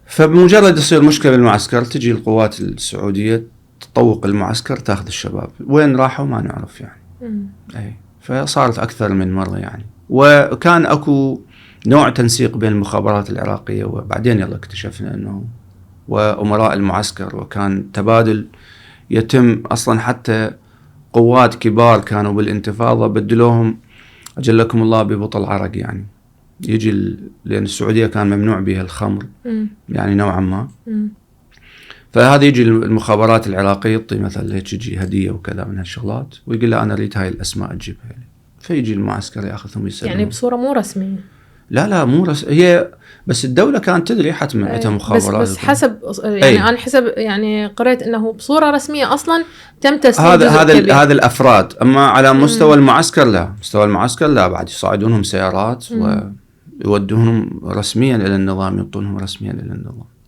فبمجرد يصير مشكلة بالمعسكر تجي القوات السعودية تطوق المعسكر تاخذ الشباب، وين راحوا ما نعرف يعني. أي فصارت أكثر من مرة يعني. وكان أكو نوع تنسيق بين المخابرات العراقية، وبعدين يلا اكتشفنا أنه وأمراء المعسكر، وكان تبادل يتم أصلا. حتى قوات كبار كانوا بالانتفاضة بدلوهم أجلكم الله ببطل عرق يعني يجي لأن السعودية كان ممنوع بها الخمر يعني نوعا ما. فهذا يجي المخابرات العراقية يعطي مثلا يجي هدية وكذا من هالشغلات، ويقول له أنا أريد هاي الأسماء تجيبها لي، فيجي المعسكر يأخذهم يسلمهم. يعني بصورة مو رسمية؟ لا مو هي بس الدولة كانت تدري حتما عندها مخابرات. بس حسب يعني أنا حسب يعني قرأت أنه بصورة رسمية أصلا تم تسليم هذا الأفراد. أما على مستوى المعسكر لا، مستوى المعسكر لا، بعد يصعدونهم سيارات ويودونهم رسميا إلى النظام، يعطونهم رسميا إلى النظام.